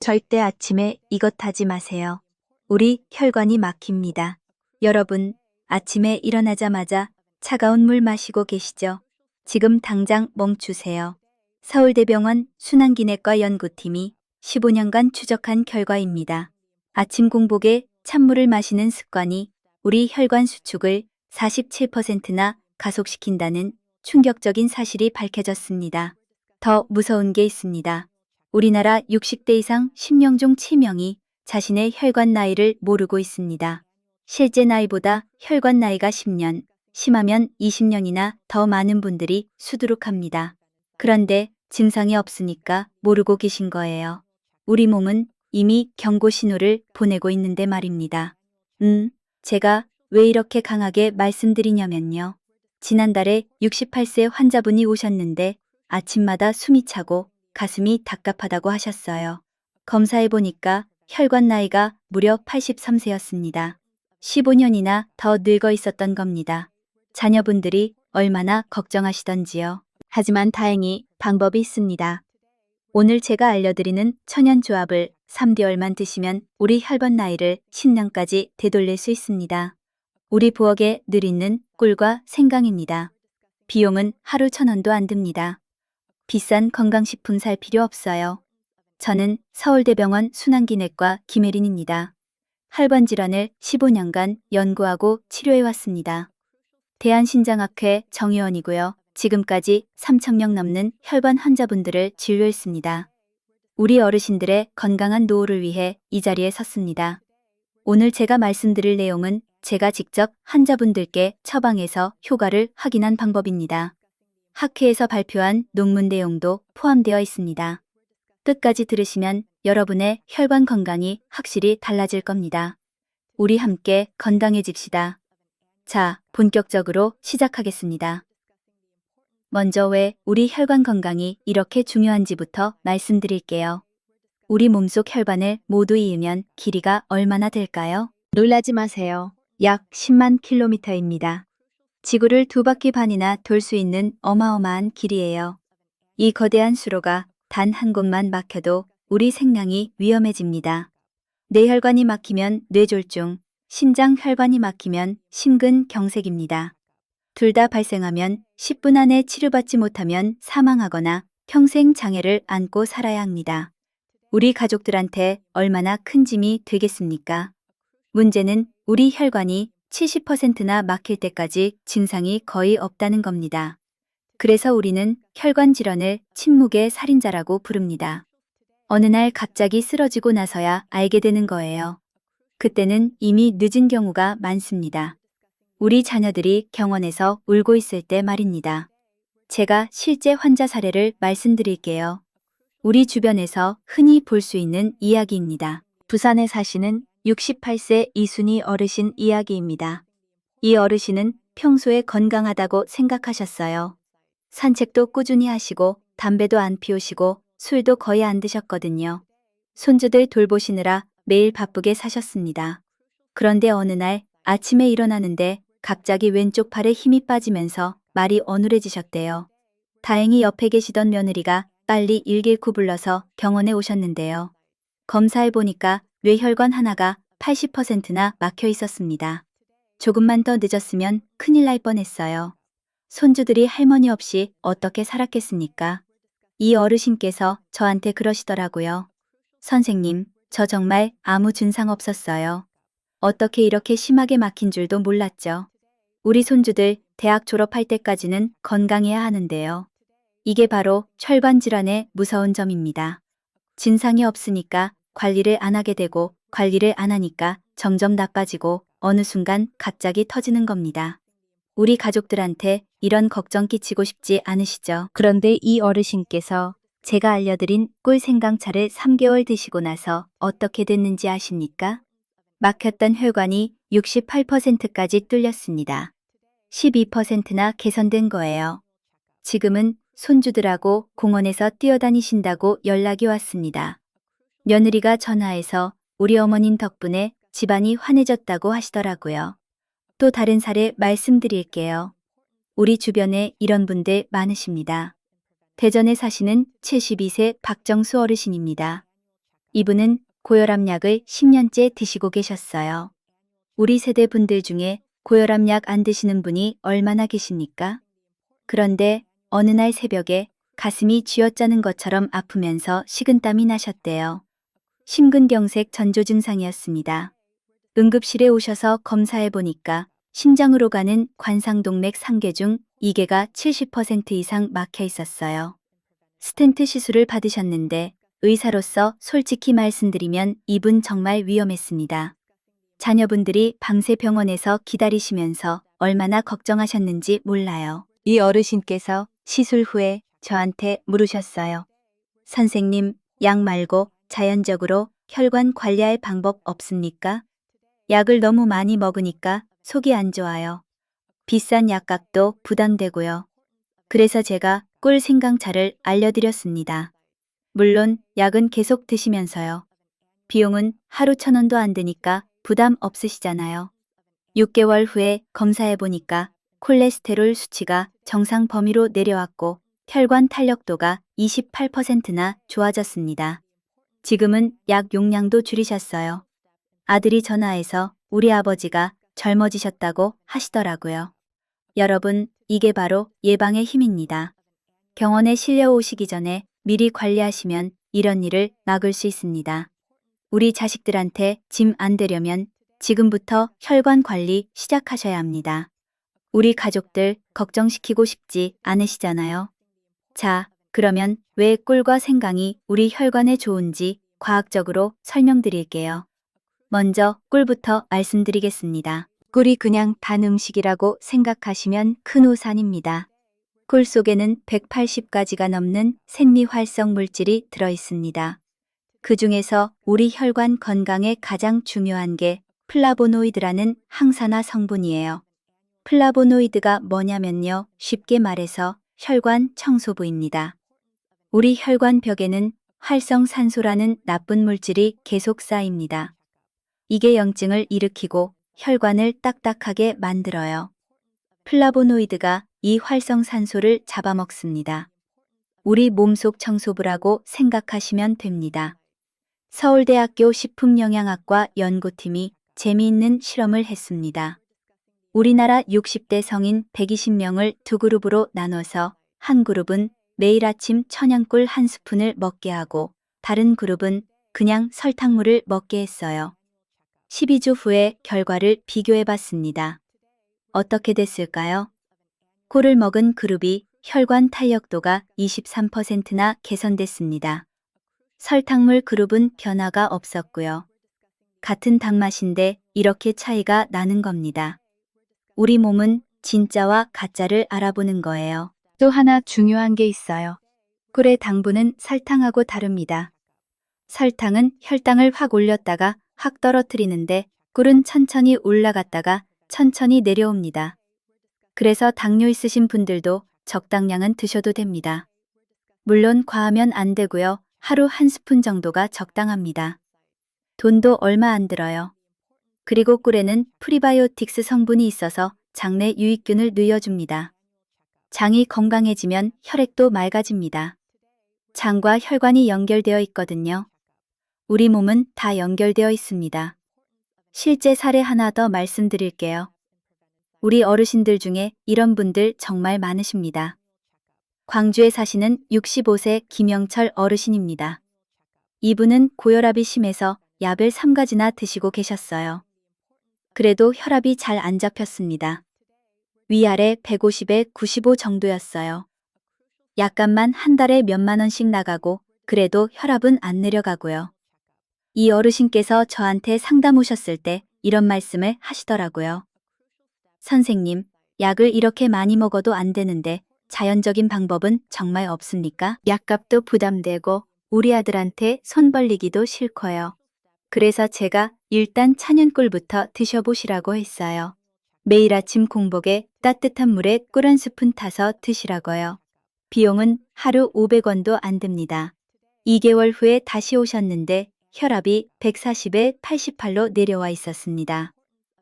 절대 아침에 이것 하지 마세요. 우리 혈관이 막힙니다. 여러분, 아침에 일어나자마자 차가운 물 마시고 계시죠? 지금 당장 멈추세요. 서울대병원 순환기내과 연구팀이 15년간 추적한 결과입니다. 아침 공복에 찬물을 마시는 습관이 우리 혈관 수축을 47%나 가속시킨다는 충격적인 사실이 밝혀졌습니다. 더 무서운 게 있습니다. 우리나라 60대 이상 10명 중 7명이 자신의 혈관 나이를 모르고 있습니다. 실제 나이보다 혈관 나이가 10년, 심하면 20년이나 더 많은 분들이 수두룩합니다. 그런데 증상이 없으니까 모르고 계신 거예요. 우리 몸은 이미 경고 신호를 보내고 있는데 말입니다. 제가 왜 이렇게 강하게 말씀드리냐면요. 지난달에 68세 환자분이 오셨는데 아침마다 숨이 차고 가슴이 답답하다고 하셨어요. 검사해보니까 혈관 나이가 무려 83세였습니다. 15년이나 더 늙어 있었던 겁니다. 자녀분들이 얼마나 걱정하시던지요. 하지만 다행히 방법이 있습니다. 오늘 제가 알려드리는 천연조합을 3개월만 드시면 우리 혈관 나이를 10년까지 되돌릴 수 있습니다. 우리 부엌에 늘 있는 꿀과 생강입니다. 비용은 하루 1,000원도 안 듭니다. 비싼 건강식품 살 필요 없어요. 저는 서울대병원 순환기내과 김혜린입니다. 혈관 질환을 15년간 연구하고 치료해왔습니다. 대한신장학회 정의원이고요. 지금까지 3,000명 넘는 혈관 환자분들을 진료했습니다. 우리 어르신들의 건강한 노후를 위해 이 자리에 섰습니다. 오늘 제가 말씀드릴 내용은 제가 직접 환자분들께 처방해서 효과를 확인한 방법입니다. 학회에서 발표한 논문 내용도 포함되어 있습니다. 끝까지 들으시면 여러분의 혈관 건강이 확실히 달라질 겁니다. 우리 함께 건강해집시다. 자, 본격적으로 시작하겠습니다. 먼저 왜 우리 혈관 건강이 이렇게 중요한지부터 말씀드릴게요. 우리 몸속 혈관을 모두 이으면 길이가 얼마나 될까요? 놀라지 마세요. 약 10만 킬로미터입니다. 지구를 2바퀴 반이나 돌 수 있는 어마어마한 길이에요. 이 거대한 수로가 단 한 곳만 막혀도 우리 생명이 위험해집니다. 뇌혈관이 막히면 뇌졸중, 심장 혈관이 막히면 심근경색입니다. 둘 다 발생하면 10분 안에 치료받지 못하면 사망하거나 평생 장애를 안고 살아야 합니다. 우리 가족들한테 얼마나 큰 짐이 되겠습니까? 문제는 우리 혈관이 70%나 막힐 때까지 증상이 거의 없다는 겁니다. 그래서 우리는 혈관 질환을 침묵의 살인자라고 부릅니다. 어느 날 갑자기 쓰러지고 나서야 알게 되는 거예요. 그때는 이미 늦은 경우가 많습니다. 우리 자녀들이 병원에서 울고 있을 때 말입니다. 제가 실제 환자 사례를 말씀드릴게요. 우리 주변에서 흔히 볼 수 있는 이야기입니다. 부산에 사시는 68세 이순희 어르신 이야기입니다. 이 어르신은 평소에 건강하다고 생각하셨어요. 산책도 꾸준히 하시고 담배도 안 피우시고 술도 거의 안 드셨거든요. 손주들 돌보시느라 매일 바쁘게 사셨습니다. 그런데 어느 날 아침에 일어나는데 갑자기 왼쪽 팔에 힘이 빠지면서 말이 어눌해지셨대요. 다행히 옆에 계시던 며느리가 빨리 119 불러서 병원에 오셨는데요. 검사해보니까 뇌혈관 하나가 80%나 막혀 있었습니다. 조금만 더 늦었으면 큰일 날 뻔했어요. 손주들이 할머니 없이 어떻게 살았겠습니까? 이 어르신께서 저한테 그러시더라고요. 선생님, 저 정말 아무 증상 없었어요. 어떻게 이렇게 심하게 막힌 줄도 몰랐죠. 우리 손주들 대학 졸업할 때까지는 건강해야 하는데요. 이게 바로 혈관 질환의 무서운 점입니다. 증상이 없으니까 관리를 안 하게 되고 관리를 안 하니까 점점 나빠지고 어느 순간 갑자기 터지는 겁니다. 우리 가족들한테 이런 걱정 끼치고 싶지 않으시죠? 그런데 이 어르신께서 제가 알려드린 꿀생강차를 3개월 드시고 나서 어떻게 됐는지 아십니까? 막혔던 혈관이 68%까지 뚫렸습니다. 12%나 개선된 거예요. 지금은 손주들하고 공원에서 뛰어다니신다고 연락이 왔습니다. 며느리가 전화해서 우리 어머님 덕분에 집안이 환해졌다고 하시더라고요. 또 다른 사례 말씀드릴게요. 우리 주변에 이런 분들 많으십니다. 대전에 사시는 72세 박정수 어르신입니다. 이분은 고혈압 약을 10년째 드시고 계셨어요. 우리 세대 분들 중에 고혈압 약 안 드시는 분이 얼마나 계십니까? 그런데 어느 날 새벽에 가슴이 쥐어짜는 것처럼 아프면서 식은땀이 나셨대요. 심근경색 전조 증상이었습니다. 응급실에 오셔서 검사해 보니까 심장으로 가는 관상동맥 3개 중 2개가 70% 이상 막혀 있었어요. 스텐트 시술을 받으셨는데 의사로서 솔직히 말씀드리면 이분 정말 위험했습니다. 자녀분들이 밤새 병원에서 기다리시면서 얼마나 걱정하셨는지 몰라요. 이 어르신께서 시술 후에 저한테 물으셨어요. 선생님, 약 말고 자연적으로 혈관 관리할 방법 없습니까? 약을 너무 많이 먹으니까 속이 안 좋아요. 비싼 약값도 부담되고요. 그래서 제가 꿀 생강차를 알려드렸습니다. 물론 약은 계속 드시면서요. 비용은 하루 1,000원도 안 드니까 부담 없으시잖아요. 6개월 후에 검사해 보니까 콜레스테롤 수치가 정상 범위로 내려왔고 혈관 탄력도가 28%나 좋아졌습니다. 지금은 약 용량도 줄이셨어요. 아들이 전화해서 우리 아버지가 젊어지셨다고 하시더라고요. 여러분, 이게 바로 예방의 힘입니다. 병원에 실려 오시기 전에 미리 관리하시면 이런 일을 막을 수 있습니다. 우리 자식들한테 짐 안 되려면 지금부터 혈관 관리 시작하셔야 합니다. 우리 가족들 걱정시키고 싶지 않으시잖아요. 자, 그러면 왜 꿀과 생강이 우리 혈관에 좋은지 과학적으로 설명드릴게요. 먼저 꿀부터 말씀드리겠습니다. 꿀이 그냥 단 음식이라고 생각하시면 큰 오산입니다. 꿀 속에는 180가지가 넘는 생리활성 물질이 들어 있습니다. 그 중에서 우리 혈관 건강에 가장 중요한 게 플라보노이드라는 항산화 성분이에요. 플라보노이드가 뭐냐면요. 쉽게 말해서 혈관 청소부입니다. 우리 혈관 벽에는 활성산소라는 나쁜 물질이 계속 쌓입니다. 이게 염증을 일으키고 혈관을 딱딱하게 만들어요. 플라보노이드가 이 활성산소를 잡아먹습니다. 우리 몸속 청소부라고 생각하시면 됩니다. 서울대학교 식품영양학과 연구팀이 재미있는 실험을 했습니다. 우리나라 60대 성인 120명을 두 그룹으로 나눠서 한 그룹은 매일 아침 천연꿀 한 스푼을 먹게 하고 다른 그룹은 그냥 설탕물을 먹게 했어요. 12주 후에 결과를 비교해 봤습니다. 어떻게 됐을까요? 꿀을 먹은 그룹이 혈관 탄력도가 23%나 개선됐습니다. 설탕물 그룹은 변화가 없었고요. 같은 단맛인데 이렇게 차이가 나는 겁니다. 우리 몸은 진짜와 가짜를 알아보는 거예요. 또 하나 중요한 게 있어요. 꿀의 당분은 설탕하고 다릅니다. 설탕은 혈당을 확 올렸다가 확 떨어뜨리는데 꿀은 천천히 올라갔다가 천천히 내려옵니다. 그래서 당뇨 있으신 분들도 적당량은 드셔도 됩니다. 물론 과하면 안 되고요. 하루 한 스푼 정도가 적당합니다. 돈도 얼마 안 들어요. 그리고 꿀에는 프리바이오틱스 성분이 있어서 장내 유익균을 늘려줍니다. 장이 건강해지면 혈액도 맑아집니다. 장과 혈관이 연결되어 있거든요. 우리 몸은 다 연결되어 있습니다. 실제 사례 하나 더 말씀드릴게요. 우리 어르신들 중에 이런 분들 정말 많으십니다. 광주에 사시는 65세 김영철 어르신입니다. 이분은 고혈압이 심해서 약을 3가지나 드시고 계셨어요. 그래도 혈압이 잘 안 잡혔습니다. 위아래 150에 95 정도였어요. 약값만 한 달에 몇만 원씩 나가고 그래도 혈압은 안 내려가고요. 이 어르신께서 저한테 상담 오셨을 때 이런 말씀을 하시더라고요. 선생님, 약을 이렇게 많이 먹어도 안 되는데 자연적인 방법은 정말 없습니까? 약값도 부담되고 우리 아들한테 손 벌리기도 싫고요. 그래서 제가 일단 천연꿀부터 드셔보시라고 했어요. 매일 아침 공복에 따뜻한 물에 꿀 한 스푼 타서 드시라고요. 비용은 하루 500원도 안 듭니다. 2개월 후에 다시 오셨는데 혈압이 140에 88로 내려와 있었습니다.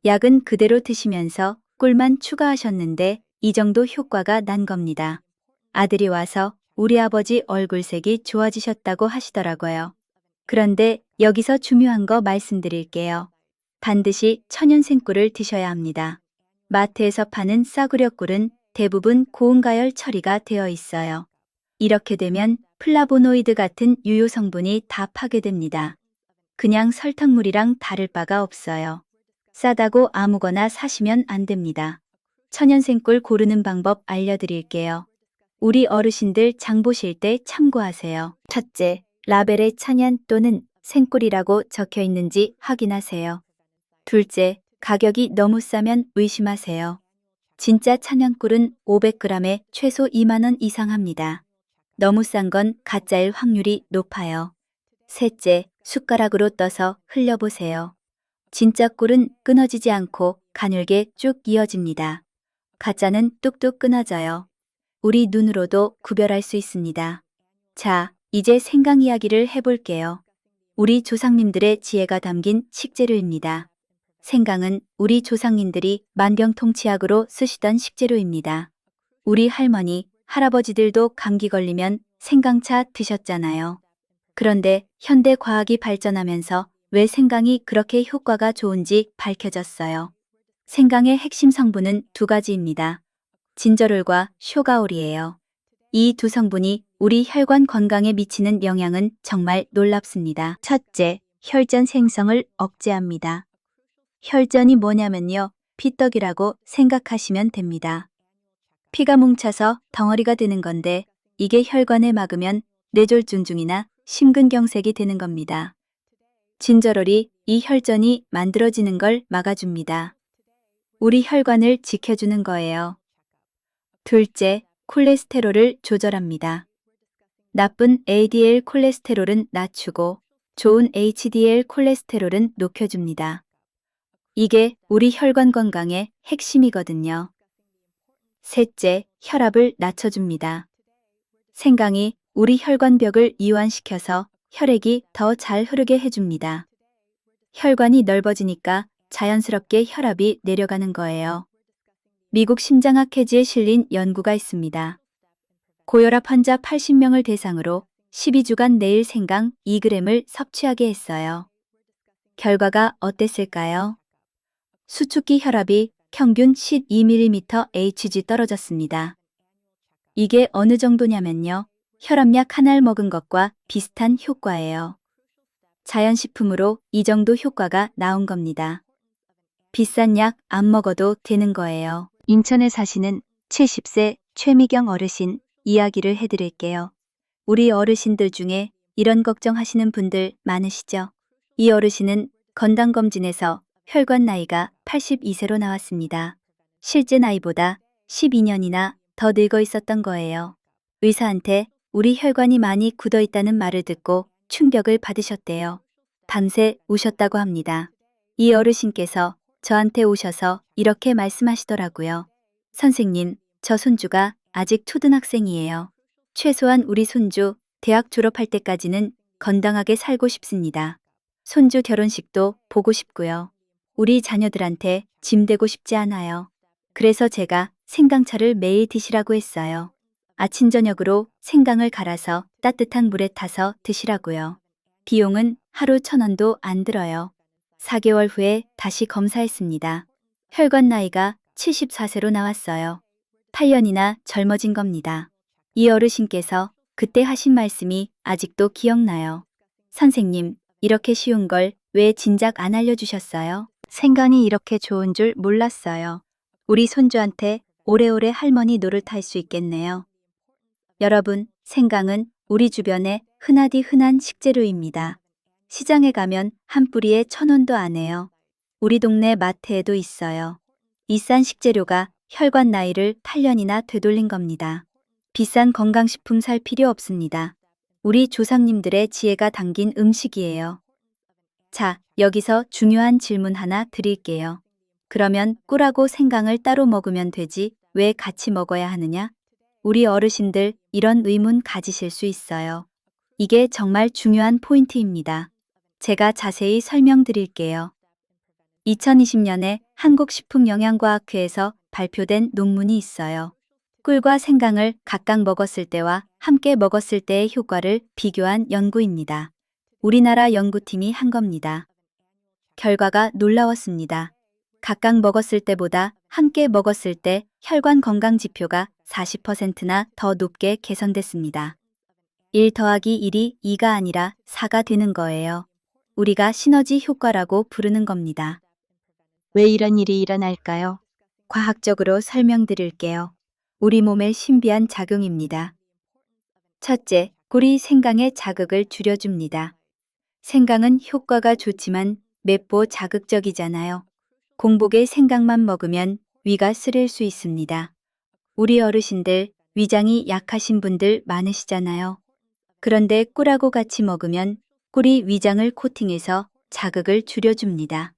약은 그대로 드시면서 꿀만 추가하셨는데 이 정도 효과가 난 겁니다. 아들이 와서 우리 아버지 얼굴색이 좋아지셨다고 하시더라고요. 그런데 여기서 중요한 거 말씀드릴게요. 반드시 천연생 꿀을 드셔야 합니다. 마트에서 파는 싸구려 꿀은 대부분 고온가열 처리가 되어 있어요. 이렇게 되면 플라보노이드 같은 유효 성분이 다 파괴됩니다. 그냥 설탕물이랑 다를 바가 없어요. 싸다고 아무거나 사시면 안 됩니다. 천연생 꿀 고르는 방법 알려드릴게요. 우리 어르신들 장 보실 때 참고하세요. 첫째, 라벨에 천연 또는 생꿀이라고 적혀 있는지 확인하세요. 둘째, 가격이 너무 싸면 의심하세요. 진짜 천연꿀은 500g에 최소 2만 원 이상 합니다. 너무 싼 건 가짜일 확률이 높아요. 셋째, 숟가락으로 떠서 흘려보세요. 진짜 꿀은 끊어지지 않고 가늘게 쭉 이어집니다. 가짜는 뚝뚝 끊어져요. 우리 눈으로도 구별할 수 있습니다. 자, 이제 생강 이야기를 해볼게요. 우리 조상님들의 지혜가 담긴 식재료입니다. 생강은 우리 조상님들이 만병통치약으로 쓰시던 식재료입니다. 우리 할머니, 할아버지들도 감기 걸리면 생강차 드셨잖아요. 그런데 현대 과학이 발전하면서 왜 생강이 그렇게 효과가 좋은지 밝혀졌어요. 생강의 핵심 성분은 두 가지입니다. 진저롤과 쇼가올이에요. 이 두 성분이 우리 혈관 건강에 미치는 영향은 정말 놀랍습니다. 첫째, 혈전 생성을 억제합니다. 혈전이 뭐냐면요, 피떡이라고 생각하시면 됩니다. 피가 뭉쳐서 덩어리가 되는 건데 이게 혈관에 막으면 뇌졸중 중이나 심근경색이 되는 겁니다. 진저롤이 이 혈전이 만들어지는 걸 막아줍니다. 우리 혈관을 지켜주는 거예요. 둘째, 콜레스테롤을 조절합니다. 나쁜 LDL 콜레스테롤은 낮추고 좋은 HDL 콜레스테롤은 높여줍니다. 이게 우리 혈관 건강의 핵심이거든요. 셋째, 혈압을 낮춰줍니다. 생강이 우리 혈관벽을 이완시켜서 혈액이 더 잘 흐르게 해줍니다. 혈관이 넓어지니까 자연스럽게 혈압이 내려가는 거예요. 미국 심장학회지에 실린 연구가 있습니다. 고혈압 환자 80명을 대상으로 12주간 매일 생강 2g을 섭취하게 했어요. 결과가 어땠을까요? 수축기 혈압이 평균 12mmHg 떨어졌습니다. 이게 어느 정도냐면요, 혈압약 하나를 먹은 것과 비슷한 효과예요. 자연식품으로 이 정도 효과가 나온 겁니다. 비싼 약 안 먹어도 되는 거예요. 인천에 사시는 70세 최미경 어르신 이야기를 해드릴게요. 우리 어르신들 중에 이런 걱정하시는 분들 많으시죠? 이 어르신은 건강검진에서 혈관 나이가 82세로 나왔습니다. 실제 나이보다 12년이나 더 늙어 있었던 거예요. 의사한테 우리 혈관이 많이 굳어 있다는 말을 듣고 충격을 받으셨대요. 밤새 우셨다고 합니다. 이 어르신께서 저한테 오셔서 이렇게 말씀하시더라고요. 선생님, 저 손주가 아직 초등학생이에요. 최소한 우리 손주 대학 졸업할 때까지는 건강하게 살고 싶습니다. 손주 결혼식도 보고 싶고요. 우리 자녀들한테 짐 되고 싶지 않아요. 그래서 제가 생강차를 매일 드시라고 했어요. 아침 저녁으로 생강을 갈아서 따뜻한 물에 타서 드시라고요. 비용은 하루 1,000원도 안 들어요. 4개월 후에 다시 검사했습니다. 혈관 나이가 74세로 나왔어요. 8년이나 젊어진 겁니다. 이 어르신께서 그때 하신 말씀이 아직도 기억나요. 선생님, 이렇게 쉬운 걸 왜 진작 안 알려주셨어요? 생강이 이렇게 좋은 줄 몰랐어요. 우리 손주한테 오래오래 할머니 노릇 할 수 있겠네요. 여러분, 생강은 우리 주변에 흔하디 흔한 식재료입니다. 시장에 가면 한 뿌리에 1,000원도 안 해요. 우리 동네 마트에도 있어요. 이 싼 식재료가 혈관 나이를 8년이나 되돌린 겁니다. 비싼 건강식품 살 필요 없습니다. 우리 조상님들의 지혜가 담긴 음식이에요. 자, 여기서 중요한 질문 하나 드릴게요. 그러면 꿀하고 생강을 따로 먹으면 되지 왜 같이 먹어야 하느냐? 우리 어르신들 이런 의문 가지실 수 있어요. 이게 정말 중요한 포인트입니다. 제가 자세히 설명드릴게요. 2020년에 한국식품영양과학회에서 발표된 논문이 있어요. 꿀과 생강을 각각 먹었을 때와 함께 먹었을 때의 효과를 비교한 연구입니다. 우리나라 연구팀이 한 겁니다. 결과가 놀라웠습니다. 각각 먹었을 때보다 함께 먹었을 때 혈관 건강 지표가 40%나 더 높게 개선됐습니다. 1 더하기 1이 2가 아니라 4가 되는 거예요. 우리가 시너지 효과라고 부르는 겁니다. 왜 이런 일이 일어날까요? 과학적으로 설명드릴게요. 우리 몸의 신비한 작용입니다. 첫째, 꿀이 생강의 자극을 줄여줍니다. 생강은 효과가 좋지만 맵고 자극적이잖아요. 공복에 생강만 먹으면 위가 쓰릴 수 있습니다. 우리 어르신들, 위장이 약하신 분들 많으시잖아요. 그런데 꿀하고 같이 먹으면 꿀이 위장을 코팅해서 자극을 줄여줍니다.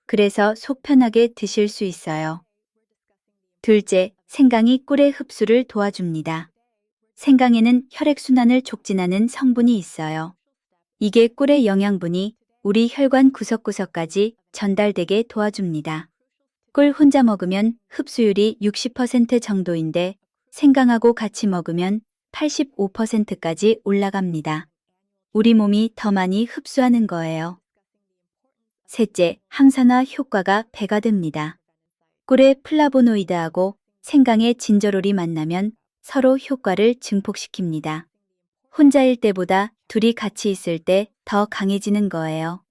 그래서 속 편하게 드실 수 있어요. 둘째, 생강이 꿀의 흡수를 도와줍니다. 생강에는 혈액순환을 촉진하는 성분이 있어요. 이게 꿀의 영양분이 우리 혈관 구석구석까지 전달되게 도와줍니다. 꿀 혼자 먹으면 흡수율이 60% 정도인데 생강하고 같이 먹으면 85%까지 올라갑니다. 우리 몸이 더 많이 흡수하는 거예요. 셋째, 항산화 효과가 배가 됩니다. 꿀의 플라보노이드하고 생강의 진저롤이 만나면 서로 효과를 증폭시킵니다. 혼자일 때보다 둘이 같이 있을 때 더 강해지는 거예요.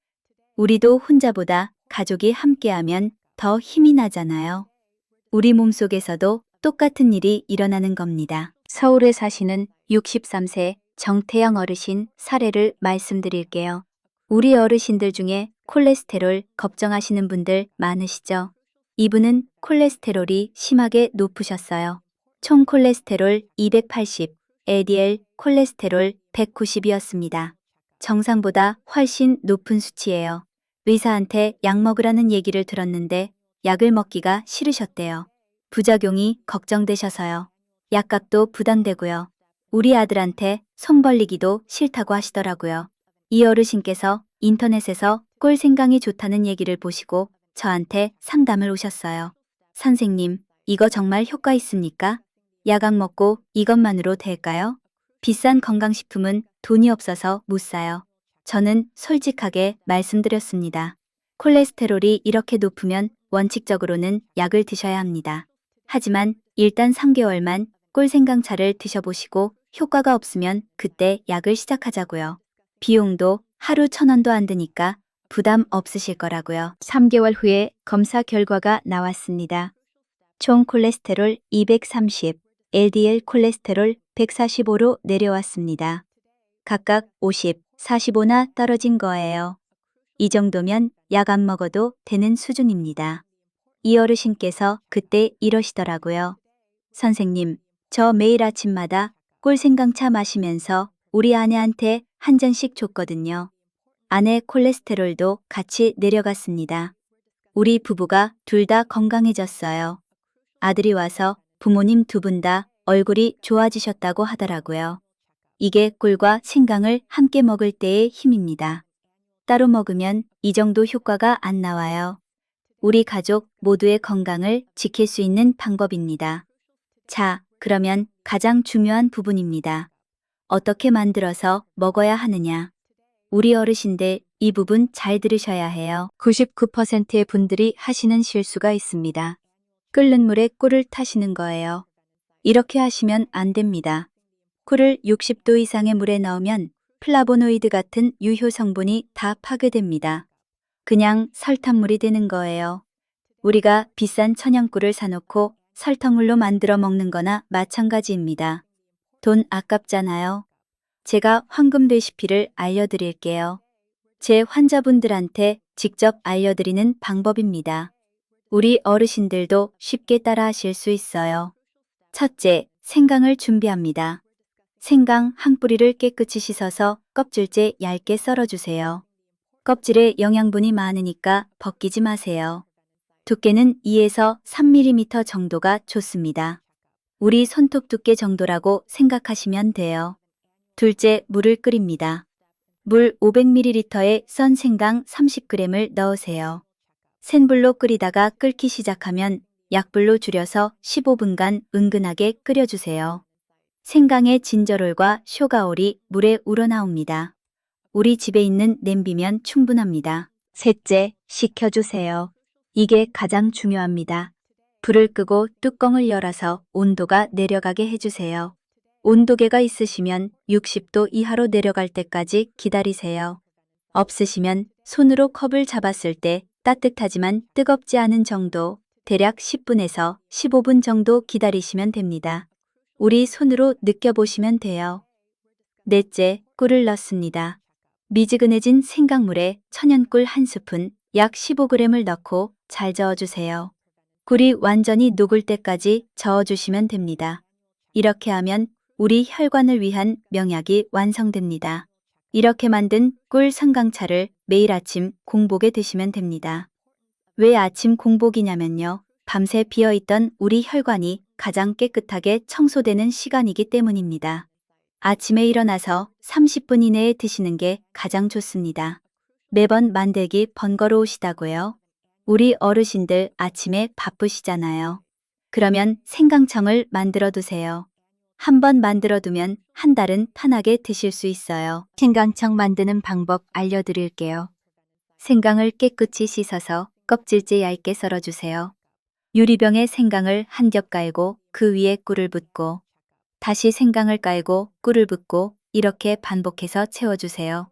우리도 혼자보다 가족이 함께하면 더 힘이 나잖아요. 우리 몸속에서도 똑같은 일이 일어나는 겁니다. 서울에 사시는 63세 정태영 어르신 사례를 말씀드릴게요. 우리 어르신들 중에 콜레스테롤 걱정하시는 분들 많으시죠? 이분은 콜레스테롤이 심하게 높으셨어요. 총 콜레스테롤 280, LDL 콜레스테롤 190이었습니다. 정상보다 훨씬 높은 수치예요. 의사한테 약 먹으라는 얘기를 들었는데 약을 먹기가 싫으셨대요. 부작용이 걱정되셔서요. 약값도 부담되고요. 우리 아들한테 손 벌리기도 싫다고 하시더라고요. 이 어르신께서 인터넷에서 꿀 생강이 좋다는 얘기를 보시고 저한테 상담을 오셨어요. 선생님, 이거 정말 효과 있습니까? 약약 먹고 이것만으로 될까요? 비싼 건강식품은 돈이 없어서 못 사요. 저는 솔직하게 말씀드렸습니다. 콜레스테롤이 이렇게 높으면 원칙적으로는 약을 드셔야 합니다. 하지만 일단 3개월만 꿀생강차를 드셔보시고 효과가 없으면 그때 약을 시작하자고요. 비용도 하루 1,000원도 안 드니까 부담 없으실 거라고요. 3개월 후에 검사 결과가 나왔습니다. 총 콜레스테롤 230, LDL 콜레스테롤 145로 내려왔습니다. 각각 50, 45나 떨어진 거예요. 이 정도면 약 안 먹어도 되는 수준입니다. 이 어르신께서 그때 이러시더라고요. 선생님, 저 매일 아침마다 꿀생강차 마시면서 우리 아내한테 한 잔씩 줬거든요. 아내 콜레스테롤도 같이 내려갔습니다. 우리 부부가 둘 다 건강해졌어요. 아들이 와서 부모님 두 분 다 얼굴이 좋아지셨다고 하더라고요. 이게 꿀과 생강을 함께 먹을 때의 힘입니다. 따로 먹으면 이 정도 효과가 안 나와요. 우리 가족 모두의 건강을 지킬 수 있는 방법입니다. 자, 그러면 가장 중요한 부분입니다. 어떻게 만들어서 먹어야 하느냐. 우리 어르신들 이 부분 잘 들으셔야 해요. 99%의 분들이 하시는 실수가 있습니다. 끓는 물에 꿀을 타시는 거예요. 이렇게 하시면 안 됩니다. 꿀을 60도 이상의 물에 넣으면 플라보노이드 같은 유효 성분이 다 파괴됩니다. 그냥 설탕물이 되는 거예요. 우리가 비싼 천연꿀을 사놓고 설탕물로 만들어 먹는 거나 마찬가지입니다. 돈 아깝잖아요. 제가 황금 레시피를 알려드릴게요. 제 환자분들한테 직접 알려드리는 방법입니다. 우리 어르신들도 쉽게 따라하실 수 있어요. 첫째, 생강을 준비합니다. 생강 한 뿌리를 깨끗이 씻어서 껍질째 얇게 썰어주세요. 껍질에 영양분이 많으니까 벗기지 마세요. 두께는 2에서 3mm 정도가 좋습니다. 우리 손톱 두께 정도라고 생각하시면 돼요. 둘째, 물을 끓입니다. 물 500ml에 썬 생강 30g을 넣으세요. 센 불로 끓이다가 끓기 시작하면 약불로 줄여서 15분간 은근하게 끓여주세요. 생강의 진저롤과 쇼가올이 물에 우러나옵니다. 우리 집에 있는 냄비면 충분합니다. 셋째, 식혀주세요. 이게 가장 중요합니다. 불을 끄고 뚜껑을 열어서 온도가 내려가게 해주세요. 온도계가 있으시면 60도 이하로 내려갈 때까지 기다리세요. 없으시면 손으로 컵을 잡았을 때 따뜻하지만 뜨겁지 않은 정도, 대략 10분에서 15분 정도 기다리시면 됩니다. 우리 손으로 느껴보시면 돼요. 넷째, 꿀을 넣습니다. 미지근해진 생강물에 천연꿀 1스푼, 약 15g을 넣고 잘 저어주세요. 꿀이 완전히 녹을 때까지 저어주시면 됩니다. 이렇게 하면 우리 혈관을 위한 명약이 완성됩니다. 이렇게 만든 꿀 생강차를 매일 아침 공복에 드시면 됩니다. 왜 아침 공복이냐면요. 밤새 비어있던 우리 혈관이 가장 깨끗하게 청소되는 시간이기 때문입니다. 아침에 일어나서 30분 이내에 드시는 게 가장 좋습니다. 매번 만들기 번거로우시다고요? 우리 어르신들 아침에 바쁘시잖아요. 그러면 생강청을 만들어 두세요. 한번 만들어 두면 한 달은 편하게 드실 수 있어요. 생강청 만드는 방법 알려드릴게요. 생강을 깨끗이 씻어서 껍질째 얇게 썰어주세요. 유리병에 생강을 한 겹 깔고 그 위에 꿀을 붓고 다시 생강을 깔고 꿀을 붓고 이렇게 반복해서 채워주세요.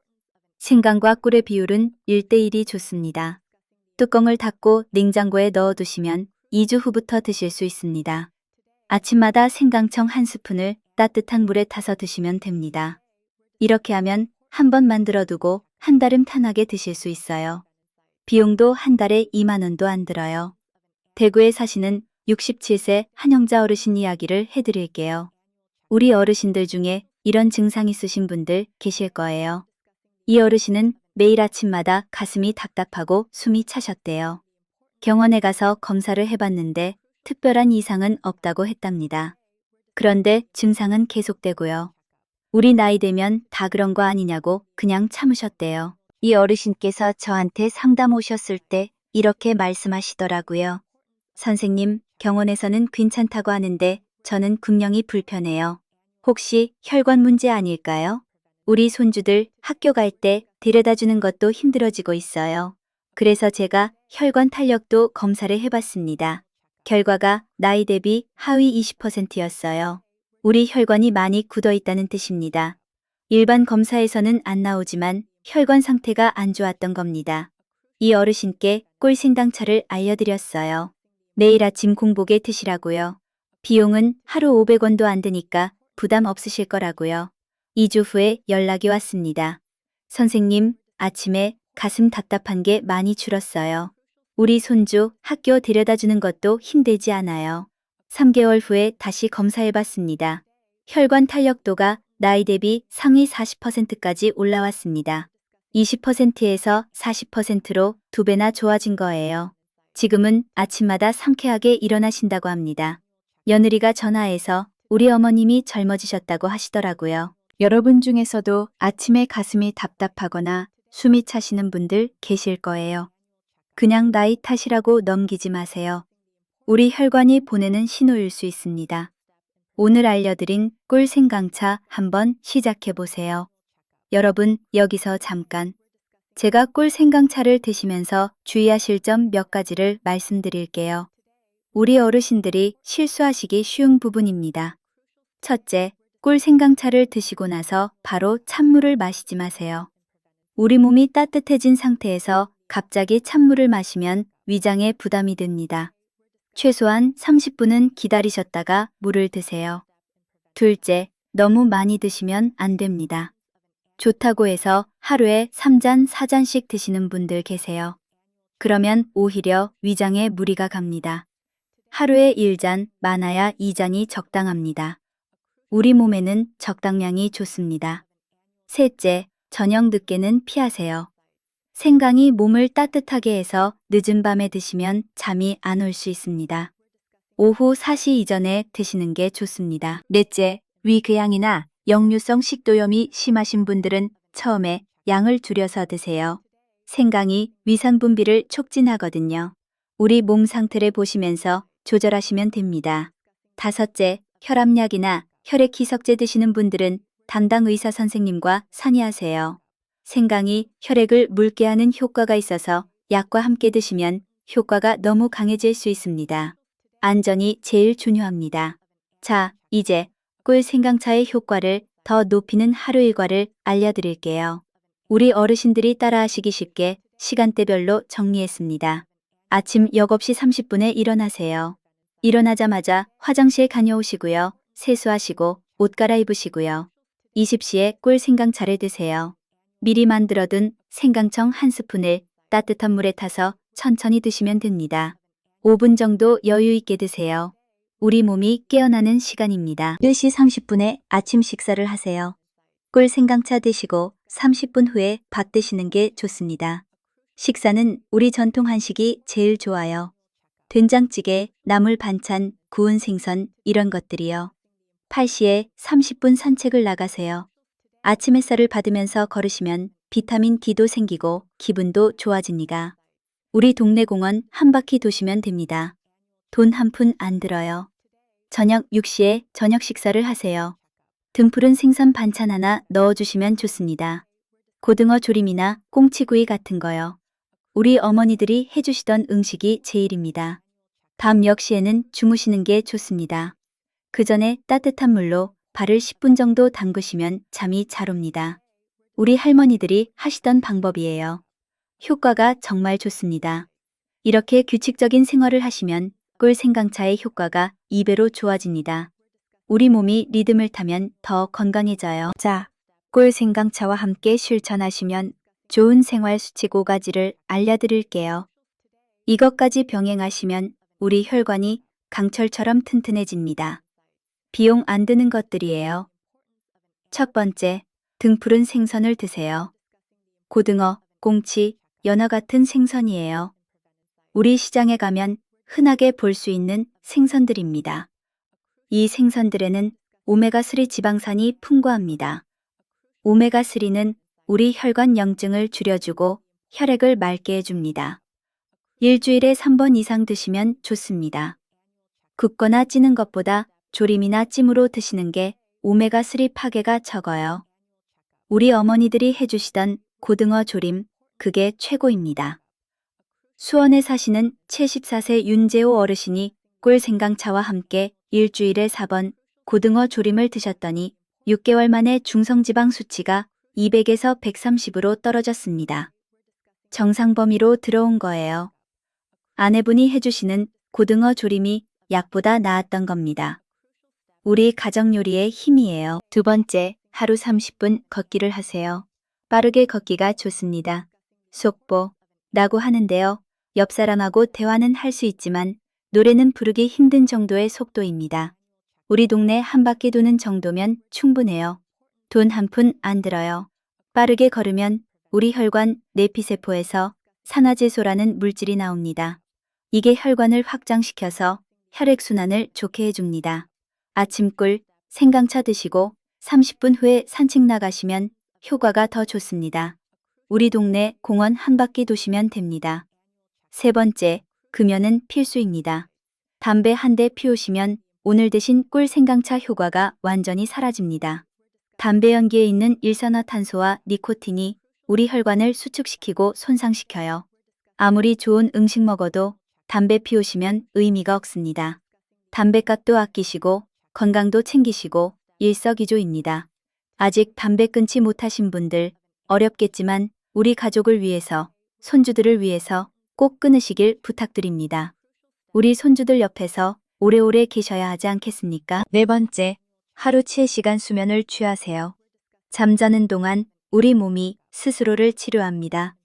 생강과 꿀의 비율은 1대1이 좋습니다. 뚜껑을 닫고 냉장고에 넣어두시면 2주 후부터 드실 수 있습니다. 아침마다 생강청 1스푼을 따뜻한 물에 타서 드시면 됩니다. 이렇게 하면 한 번 만들어두고 한 달은 편하게 드실 수 있어요. 비용도 한 달에 2만 원도 안 들어요. 대구에 사시는 67세 한영자 어르신 이야기를 해드릴게요. 우리 어르신들 중에 이런 증상 있으신 분들 계실 거예요. 이 어르신은 매일 아침마다 가슴이 답답하고 숨이 차셨대요. 병원에 가서 검사를 해봤는데 특별한 이상은 없다고 했답니다. 그런데 증상은 계속되고요. 우리 나이 되면 다 그런 거 아니냐고 그냥 참으셨대요. 이 어르신께서 저한테 상담 오셨을 때 이렇게 말씀하시더라고요. 선생님, 병원에서는 괜찮다고 하는데 저는 금령이 불편해요. 혹시 혈관 문제 아닐까요? 우리 손주들 학교 갈 때 데려다 주는 것도 힘들어지고 있어요. 그래서 제가 혈관 탄력도 검사를 해봤습니다. 결과가 나이 대비 하위 20%였어요. 우리 혈관이 많이 굳어 있다는 뜻입니다. 일반 검사에서는 안 나오지만 혈관 상태가 안 좋았던 겁니다. 이 어르신께 꿀생강차를 알려드렸어요. 매일 아침 공복에 드시라고요. 비용은 하루 500원도 안 드니까 부담 없으실 거라고요. 2주 후에 연락이 왔습니다. 선생님, 아침에 가슴 답답한 게 많이 줄었어요. 우리 손주 학교 데려다 주는 것도 힘들지 않아요. 3개월 후에 다시 검사해봤습니다. 혈관 탄력도가 나이 대비 상위 40%까지 올라왔습니다. 20%에서 40%로 2배나 좋아진 거예요. 지금은 아침마다 상쾌하게 일어나신다고 합니다. 며느리가 전화해서 우리 어머님이 젊어지셨다고 하시더라고요. 여러분 중에서도 아침에 가슴이 답답하거나 숨이 차시는 분들 계실 거예요. 그냥 나이 탓이라고 넘기지 마세요. 우리 혈관이 보내는 신호일 수 있습니다. 오늘 알려드린 꿀생강차 한번 시작해 보세요. 여러분, 여기서 잠깐. 제가 꿀생강차를 드시면서 주의하실 점 몇 가지를 말씀드릴게요. 우리 어르신들이 실수하시기 쉬운 부분입니다. 첫째, 꿀생강차를 드시고 나서 바로 찬물을 마시지 마세요. 우리 몸이 따뜻해진 상태에서 갑자기 찬물을 마시면 위장에 부담이 됩니다. 최소한 30분은 기다리셨다가 물을 드세요. 둘째, 너무 많이 드시면 안 됩니다. 좋다고 해서 하루에 3잔, 4잔씩 드시는 분들 계세요. 그러면 오히려 위장에 무리가 갑니다. 하루에 1잔, 많아야 2잔이 적당합니다. 우리 몸에는 적당량이 좋습니다. 셋째, 저녁 늦게는 피하세요. 생강이 몸을 따뜻하게 해서 늦은 밤에 드시면 잠이 안 올 수 있습니다. 오후 4시 이전에 드시는 게 좋습니다. 넷째, 위궤양이나 역류성 식도염이 심하신 분들은 처음에 양을 줄여서 드세요. 생강이 위산 분비를 촉진하거든요. 우리 몸 상태를 보시면서 조절하시면 됩니다. 다섯째, 혈압약이나 혈액 희석제 드시는 분들은 담당 의사 선생님과 상의하세요. 생강이 혈액을 묽게 하는 효과가 있어서 약과 함께 드시면 효과가 너무 강해질 수 있습니다. 안전이 제일 중요합니다. 자, 이제 꿀 생강차의 효과를 더 높이는 하루 일과를 알려드릴게요. 우리 어르신들이 따라하시기 쉽게 시간대별로 정리했습니다. 아침 7시 30분에 일어나세요. 일어나자마자 화장실 다녀오시고요. 세수하시고 옷 갈아입으시고요. 20시에 꿀 생강차를 드세요. 미리 만들어둔 생강청 한 스푼을 따뜻한 물에 타서 천천히 드시면 됩니다. 5분 정도 여유 있게 드세요. 우리 몸이 깨어나는 시간입니다. 10시 30분에 아침 식사를 하세요. 꿀 생강차 드시고 30분 후에 밥 드시는 게 좋습니다. 식사는 우리 전통 한식이 제일 좋아요. 된장찌개, 나물 반찬, 구운 생선 이런 것들이요. 8시에 30분 산책을 나가세요. 아침 햇살을 받으면서 걸으시면 비타민 D도 생기고 기분도 좋아집니다. 우리 동네 공원 한 바퀴 도시면 됩니다. 돈 한 푼 안 들어요. 저녁 6시에 저녁 식사를 하세요. 등푸른 생선 반찬 하나 넣어주시면 좋습니다. 고등어 조림이나 꽁치구이 같은 거요. 우리 어머니들이 해주시던 음식이 제일입니다. 밤 10시에는 주무시는 게 좋습니다. 그 전에 따뜻한 물로 발을 10분 정도 담그시면 잠이 잘 옵니다. 우리 할머니들이 하시던 방법이에요. 효과가 정말 좋습니다. 이렇게 규칙적인 생활을 하시면 꿀 생강차의 효과가 2배로 좋아집니다. 우리 몸이 리듬을 타면 더 건강해져요. 자, 꿀 생강차와 함께 실천하시면 좋은 생활 수칙 5가지를 알려드릴게요. 이것까지 병행하시면 우리 혈관이 강철처럼 튼튼해집니다. 비용 안 드는 것들이에요. 첫 번째, 등푸른 생선을 드세요. 고등어, 꽁치, 연어 같은 생선이에요. 우리 시장에 가면 흔하게 볼 수 있는 생선들입니다. 이 생선들에는 오메가3 지방산이 풍부합니다. 오메가3는 우리 혈관 염증을 줄여주고 혈액을 맑게 해줍니다. 일주일에 3번 이상 드시면 좋습니다. 굽거나 찌는 것보다 조림이나 찜으로 드시는 게 오메가3 파괴가 적어요. 우리 어머니들이 해주시던 고등어 조림, 그게 최고입니다. 수원에 사시는 74세 윤재호 어르신이 꿀 생강차와 함께 일주일에 4번 고등어 조림을 드셨더니 6개월 만에 중성지방 수치가 200에서 130으로 떨어졌습니다. 정상 범위로 들어온 거예요. 아내분이 해주시는 고등어 조림이 약보다 나았던 겁니다. 우리 가정 요리의 힘이에요. 두 번째, 하루 30분 걷기를 하세요. 빠르게 걷기가 좋습니다. 속보, 라고 하는데요. 옆 사람하고 대화는 할 수 있지만 노래는 부르기 힘든 정도의 속도입니다. 우리 동네 한 바퀴 도는 정도면 충분해요. 돈 한 푼 안 들어요. 빠르게 걸으면 우리 혈관 내피세포에서 산화제소라는 물질이 나옵니다. 이게 혈관을 확장시켜서 혈액순환을 좋게 해줍니다. 아침꿀, 생강차 드시고 30분 후에 산책 나가시면 효과가 더 좋습니다. 우리 동네 공원 한 바퀴 도시면 됩니다. 세 번째, 금연은 필수입니다. 담배 한 대 피우시면 오늘 드신 꿀 생강차 효과가 완전히 사라집니다. 담배 연기에 있는 일산화탄소와 니코틴이 우리 혈관을 수축시키고 손상시켜요. 아무리 좋은 음식 먹어도 담배 피우시면 의미가 없습니다. 담배값도 아끼시고 건강도 챙기시고 일석이조입니다. 아직 담배 끊지 못하신 분들 어렵겠지만 우리 가족을 위해서, 손주들을 위해서 꼭 끊으시길 부탁드립니다. 우리 손주들 옆에서 오래오래 계셔야 하지 않겠습니까? 네 번째, 하루 7시간 수면을 취하세요. 잠자는 동안 우리 몸이 스스로를 치료합니다.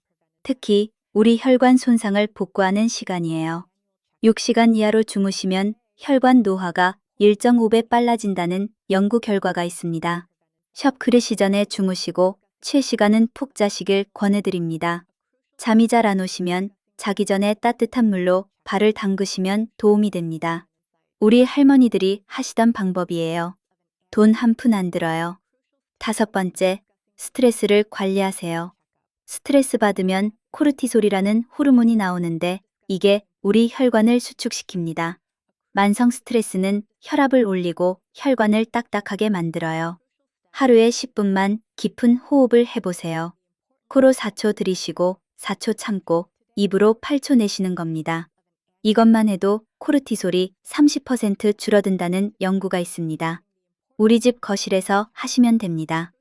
특히 우리 혈관 손상을 복구하는 시간이에요. 6시간 이하로 주무시면 혈관 노화가 1.5배 빨라진다는 연구 결과가 있습니다. 섭그르시 전에 주무시고 7시간은 푹 자시길 권해드립니다. 잠이 잘 안 오시면 자기 전에 따뜻한 물로 발을 담그시면 도움이 됩니다. 우리 할머니들이 하시던 방법이에요. 돈 한 푼 안 들어요. 다섯 번째, 스트레스를 관리하세요. 스트레스 받으면 코르티솔이라는 호르몬이 나오는데 이게 우리 혈관을 수축시킵니다. 만성 스트레스는 혈압을 올리고 혈관을 딱딱하게 만들어요. 하루에 10분만 깊은 호흡을 해보세요. 코로 4초 들이쉬고 4초 참고 입으로 8초 내쉬는 겁니다. 이것만 해도 코르티솔이 30% 줄어든다는 연구가 있습니다. 우리 집 거실에서 하시면 됩니다.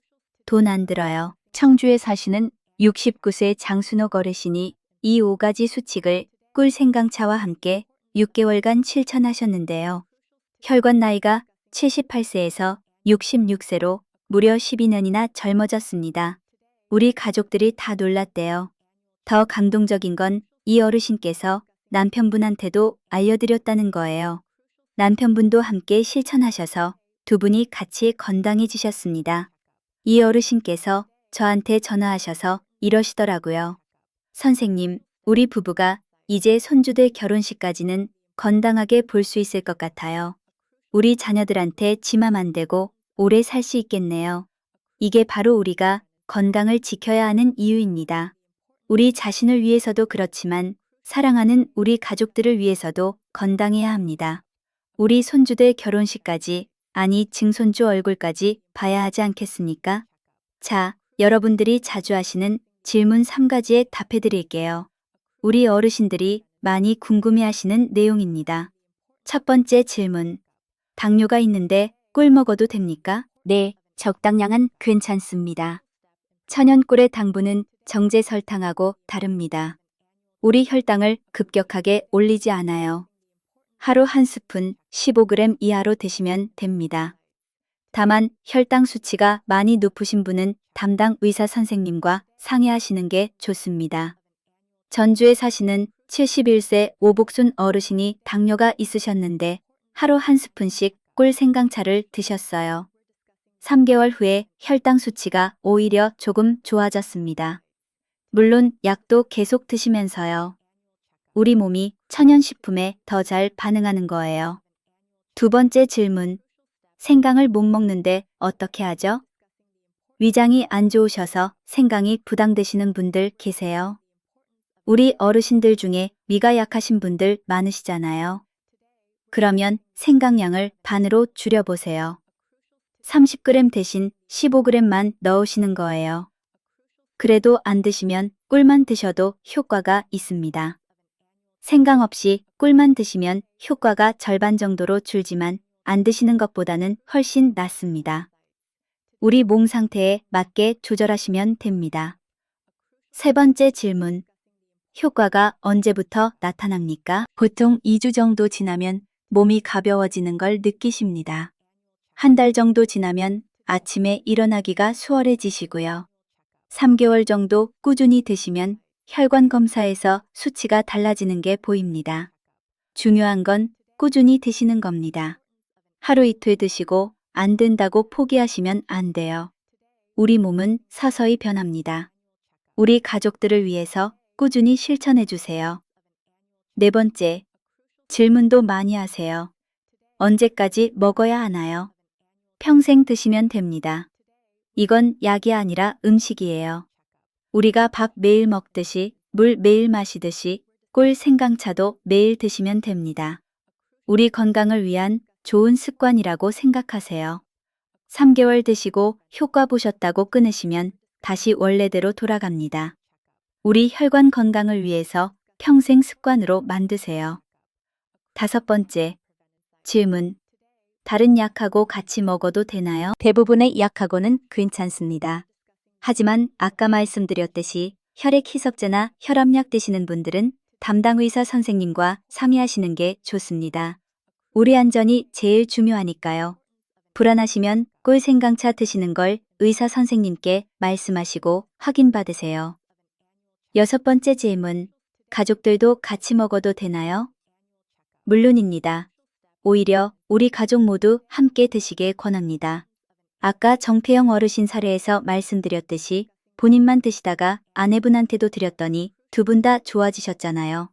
돈 안 들어요. 청주에 사시는 69세 장순옥 어르신이 이 5가지 수칙을 꿀 생강차와 함께 6개월간 실천하셨는데요. 혈관 나이가 78세에서 66세로 무려 12년이나 젊어졌습니다. 우리 가족들이 다 놀랐대요. 더 감동적인 건 이 어르신께서 남편분한테도 알려드렸다는 거예요. 남편분도 함께 실천하셔서 두 분이 같이 건강해지셨습니다. 이 어르신께서 저한테 전화하셔서 이러시더라고요. 선생님, 우리 부부가 이제 손주들 결혼식까지는 건강하게 볼 수 있을 것 같아요. 우리 자녀들한테 지맘 안 되고 오래 살 수 있겠네요. 이게 바로 우리가 건강을 지켜야 하는 이유입니다. 우리 자신을 위해서도 그렇지만 사랑하는 우리 가족들을 위해서도 건강해야 합니다. 우리 손주들 결혼식까지, 아니 증손주 얼굴까지 봐야 하지 않겠습니까? 자, 여러분들이 자주 하시는 질문 3가지에 답해 드릴게요. 우리 어르신들이 많이 궁금해 하시는 내용입니다. 첫 번째 질문. 당뇨가 있는데 꿀 먹어도 됩니까? 네, 적당량은 괜찮습니다. 천연꿀의 당분은 정제 설탕하고 다릅니다. 우리 혈당을 급격하게 올리지 않아요. 하루 한 스푼 15g 이하로 드시면 됩니다. 다만 혈당 수치가 많이 높으신 분은 담당 의사 선생님과 상의하시는 게 좋습니다. 전주에 사시는 71세 오복순 어르신이 당뇨가 있으셨는데 하루 한 스푼씩 꿀 생강차를 드셨어요. 3개월 후에 혈당 수치가 오히려 조금 좋아졌습니다. 물론 약도 계속 드시면서요. 우리 몸이 천연식품에 더 잘 반응하는 거예요. 두 번째 질문. 생강을 못 먹는데 어떻게 하죠? 위장이 안 좋으셔서 생강이 부담되시는 분들 계세요. 우리 어르신들 중에 위가 약하신 분들 많으시잖아요. 그러면 생강량을 반으로 줄여보세요. 30g 대신 15g만 넣으시는 거예요. 그래도 안 드시면 꿀만 드셔도 효과가 있습니다. 생강 없이 꿀만 드시면 효과가 절반 정도로 줄지만 안 드시는 것보다는 훨씬 낫습니다. 우리 몸 상태에 맞게 조절하시면 됩니다. 세 번째 질문. 효과가 언제부터 나타납니까? 보통 2주 정도 지나면 몸이 가벼워지는 걸 느끼십니다. 한 달 정도 지나면 아침에 일어나기가 수월해지시고요. 3개월 정도 꾸준히 드시면 혈관 검사에서 수치가 달라지는 게 보입니다. 중요한 건 꾸준히 드시는 겁니다. 하루 이틀 드시고 안 된다고 포기하시면 안 돼요. 우리 몸은 서서히 변합니다. 우리 가족들을 위해서 꾸준히 실천해 주세요. 네 번째, 질문도 많이 하세요. 언제까지 먹어야 하나요? 평생 드시면 됩니다. 이건 약이 아니라 음식이에요. 우리가 밥 매일 먹듯이 물 매일 마시듯이 꿀 생강차도 매일 드시면 됩니다. 우리 건강을 위한 좋은 습관이라고 생각하세요. 3개월 드시고 효과 보셨다고 끊으시면 다시 원래대로 돌아갑니다. 우리 혈관 건강을 위해서 평생 습관으로 만드세요. 다섯 번째, 질문. 다른 약하고 같이 먹어도 되나요? 대부분의 약하고는 괜찮습니다. 하지만 아까 말씀드렸듯이 혈액 희석제나 혈압약 드시는 분들은 담당 의사 선생님과 상의하시는 게 좋습니다. 우리 안전이 제일 중요하니까요. 불안하시면 꿀 생강차 드시는 걸 의사 선생님께 말씀하시고 확인받으세요. 여섯 번째 질문. 가족들도 같이 먹어도 되나요? 물론입니다. 오히려 우리 가족 모두 함께 드시길 권합니다. 아까 정태영 어르신 사례에서 말씀드렸듯이 본인만 드시다가 아내분한테도 드렸더니 두 분 다 좋아지셨잖아요.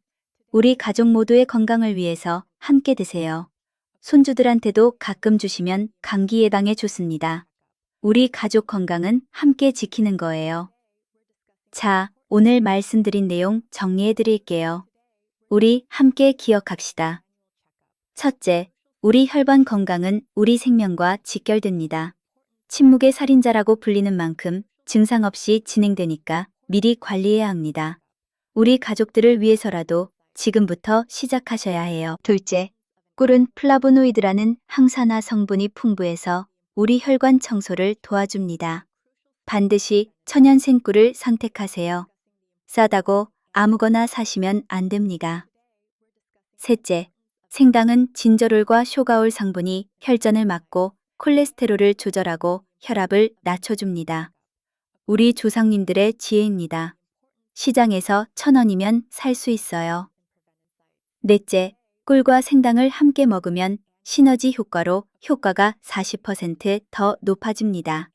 우리 가족 모두의 건강을 위해서 함께 드세요. 손주들한테도 가끔 주시면 감기 예방에 좋습니다. 우리 가족 건강은 함께 지키는 거예요. 자, 오늘 말씀드린 내용 정리해 드릴게요. 우리 함께 기억합시다. 첫째, 우리 혈관 건강은 우리 생명과 직결됩니다. 침묵의 살인자라고 불리는 만큼 증상 없이 진행되니까 미리 관리해야 합니다. 우리 가족들을 위해서라도 지금부터 시작하셔야 해요. 둘째, 꿀은 플라보노이드라는 항산화 성분이 풍부해서 우리 혈관 청소를 도와줍니다. 반드시 천연생 꿀을 선택하세요. 싸다고 아무거나 사시면 안 됩니다. 셋째, 생당은 진저롤과 쇼가올 성분이 혈전을 막고 콜레스테롤을 조절하고 혈압을 낮춰줍니다. 우리 조상님들의 지혜입니다. 시장에서 1,000원이면 살 수 있어요. 넷째, 꿀과 생당을 함께 먹으면 시너지 효과로 효과가 40% 더 높아집니다.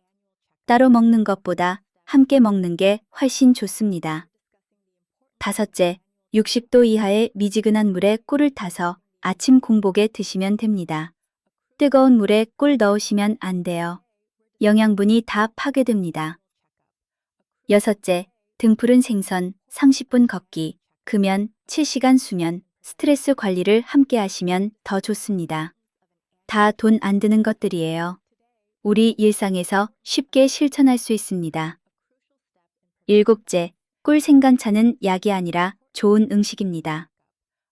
따로 먹는 것보다 함께 먹는 게 훨씬 좋습니다. 다섯째, 60도 이하의 미지근한 물에 꿀을 타서 아침 공복에 드시면 됩니다. 뜨거운 물에 꿀 넣으시면 안 돼요. 영양분이 다 파괴됩니다. 여섯째, 등푸른 생선, 30분 걷기, 금연, 7시간 수면, 스트레스 관리를 함께 하시면 더 좋습니다. 다 돈 안 드는 것들이에요. 우리 일상에서 쉽게 실천할 수 있습니다. 일곱째, 꿀 생강차는 약이 아니라 좋은 음식입니다.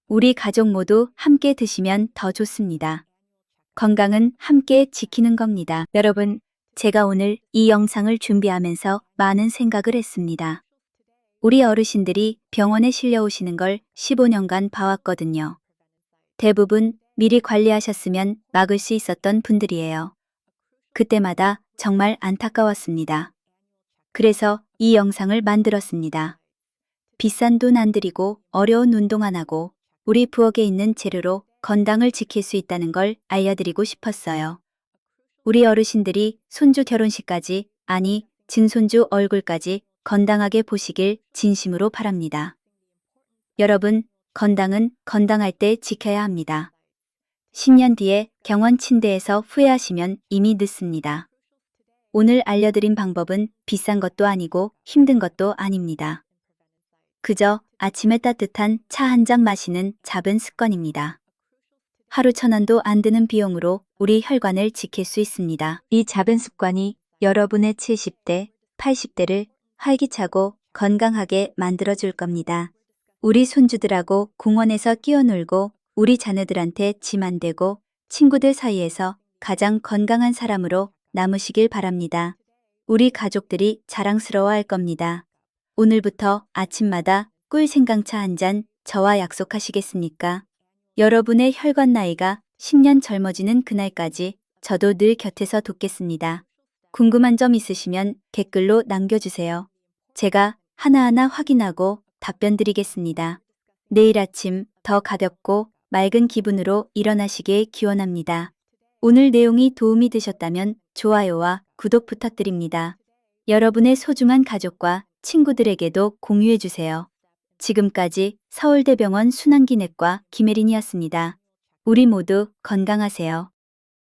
우리 가족 모두 함께 드시면 더 좋습니다. 건강은 함께 지키는 겁니다. 여러분, 제가 오늘 이 영상을 준비하면서 많은 생각을 했습니다. 우리 어르신들이 병원에 실려오시는 걸 15년간 봐왔거든요. 대부분 미리 관리하셨으면 막을 수 있었던 분들이에요. 그때마다 정말 안타까웠습니다. 그래서 이 영상을 만들었습니다. 비싼 돈 안 들이고 어려운 운동 안 하고 우리 부엌에 있는 재료로 건강을 지킬 수 있다는 걸 알려드리고 싶었어요. 우리 어르신들이 손주 결혼식까지, 아니 증손주 얼굴까지 건강하게 보시길 진심으로 바랍니다. 여러분, 건강은 건강할 때 지켜야 합니다. 10년 뒤에 병원 침대에서 후회하시면 이미 늦습니다. 오늘 알려드린 방법은 비싼 것도 아니고 힘든 것도 아닙니다. 그저 아침에 따뜻한 차 한 잔 마시는 작은 습관입니다. 하루 1,000원도 안 드는 비용으로 우리 혈관을 지킬 수 있습니다. 이 작은 습관이 여러분의 70대, 80대를 활기차고 건강하게 만들어줄 겁니다. 우리 손주들하고 공원에서 뛰어놀고 우리 자녀들한테 짐 안 되고 친구들 사이에서 가장 건강한 사람으로 남으시길 바랍니다. 우리 가족들이 자랑스러워할 겁니다. 오늘부터 아침마다 꿀 생강차 한 잔 저와 약속하시겠습니까? 여러분의 혈관 나이가 10년 젊어지는 그날까지 저도 늘 곁에서 돕겠습니다. 궁금한 점 있으시면 댓글로 남겨주세요. 제가 하나하나 확인하고 답변 드리겠습니다. 내일 아침 더 가볍고 맑은 기분으로 일어나시길 기원합니다. 오늘 내용이 도움이 되셨다면 좋아요와 구독 부탁드립니다. 여러분의 소중한 가족과 친구들에게도 공유해주세요. 지금까지 서울대병원 순환기내과 김혜린이었습니다. 우리 모두 건강하세요.